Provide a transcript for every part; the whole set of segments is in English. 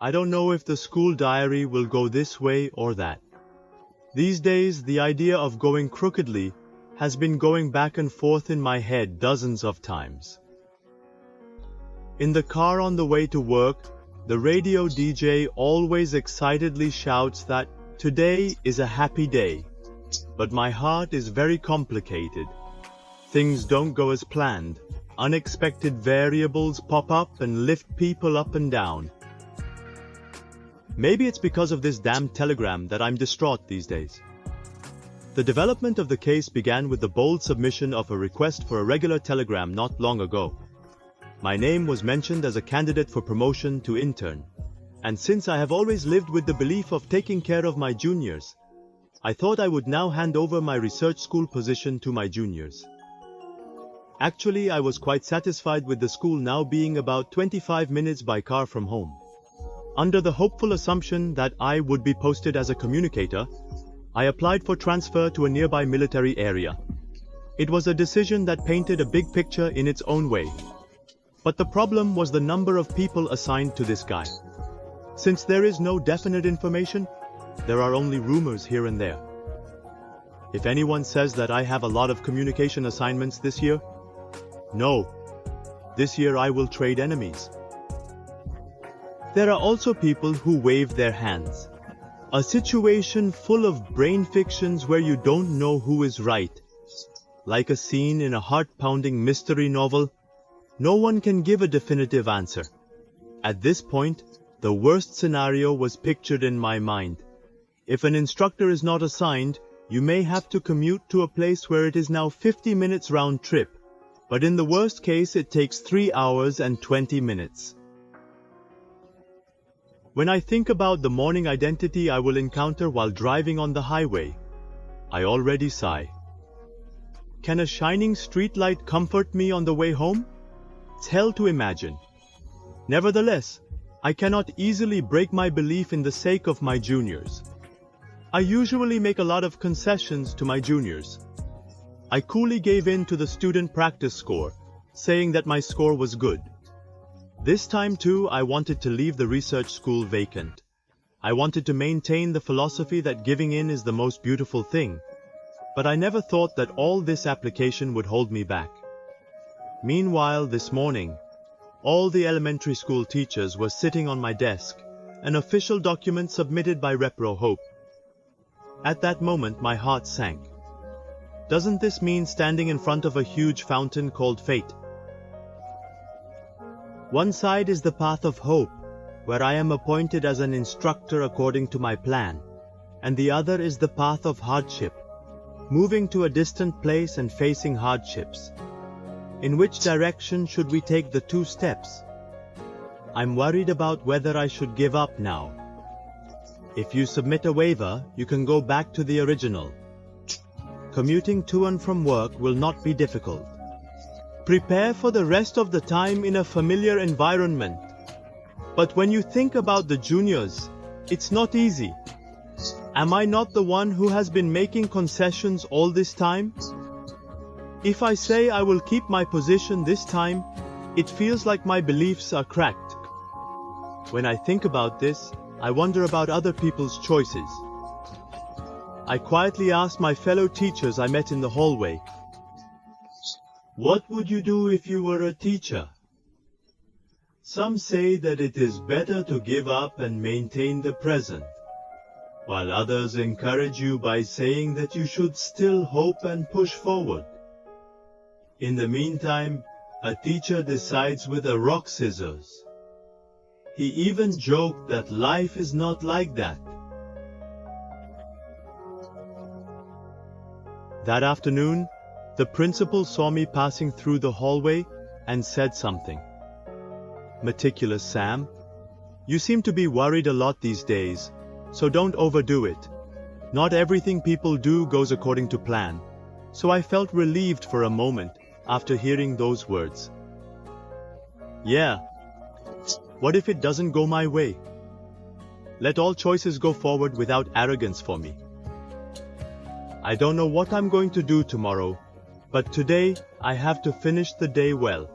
I don't know if the school diary will go this way or that. These days, the idea of going crookedly has been going back and forth in my head dozens of times. In the car on the way to work, the radio DJ always excitedly shouts that today is a happy day. But my heart is very complicated. Things don't go as planned. Unexpected variables pop up and lift people up and down. Maybe it's because of this damn telegram that I'm distraught these days. The development of the case began with the bold submission of a request for a regular telegram not long ago. My name was mentioned as a candidate for promotion to intern, and since I have always lived with the belief of taking care of my juniors, I thought I would now hand over my research school position to my juniors. Actually, I was quite satisfied with the school now being about 25 minutes by car from home. Under the hopeful assumption that I would be posted as a communicator, I applied for transfer to a nearby military area. It was a decision that painted a big picture in its own way. But the problem was the number of people assigned to this guy. Since there is no definite information, there are only rumors here and there. If anyone says that I have a lot of communication assignments this year, no. This year I will trade enemies. There are also people who wave their hands. A situation full of brain fictions where you don't know who is right. Like a scene in a heart-pounding mystery novel, no one can give a definitive answer. At this point, the worst scenario was pictured in my mind. If an instructor is not assigned, you may have to commute to a place where it is now 50 minutes round trip. But in the worst case, it takes 3 hours and 20 minutes. When I think about the morning identity I will encounter while driving on the highway, I already sigh. Can a shining streetlight comfort me on the way home? It's hell to imagine. Nevertheless, I cannot easily break my belief in the sake of my juniors. I usually make a lot of concessions to my juniors. I coolly gave in to the student practice score, saying that my score was good. This time too, I wanted to leave the research school vacant. I wanted to maintain the philosophy that giving in is the most beautiful thing, but I never thought that all this application would hold me back. Meanwhile, this morning, all the elementary school teachers were sitting on my desk, an official document submitted by Repro Hope. At that moment, my heart sank. Doesn't this mean standing in front of a huge fountain called fate? One side is the path of hope, where I am appointed as an instructor according to my plan, and the other is the path of hardship, moving to a distant place and facing hardships. In which direction should we take the 2 steps? I'm worried about whether I should give up now. If you submit a waiver, you can go back to the original. Commuting to and from work will not be difficult. Prepare for the rest of the time in a familiar environment. But when you think about the juniors, it's not easy. Am I not the one who has been making concessions all this time? If I say I will keep my position this time, it feels like my beliefs are cracked. When I think about this, I wonder about other people's choices. I quietly asked my fellow teachers I met in the hallway, "What would you do if you were a teacher?" Some say that it is better to give up and maintain the present, while others encourage you by saying that you should still hope and push forward. In the meantime, a teacher decides with a rock scissors. He even joked that life is not like that. That afternoon, the principal saw me passing through the hallway and said something. "Meticulous Sam, you seem to be worried a lot these days, so don't overdo it. Not everything people do goes according to plan." So I felt relieved for a moment after hearing those words. Yeah, what if it doesn't go my way? Let all choices go forward without arrogance for me. I don't know what I'm going to do tomorrow, but today I have to finish the day well.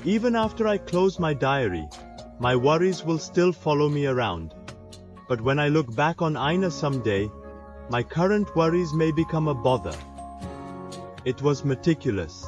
Even after I close my diary, My worries will still follow me around. But when I look back on Aina someday, my current worries may become a bother. It was meticulous.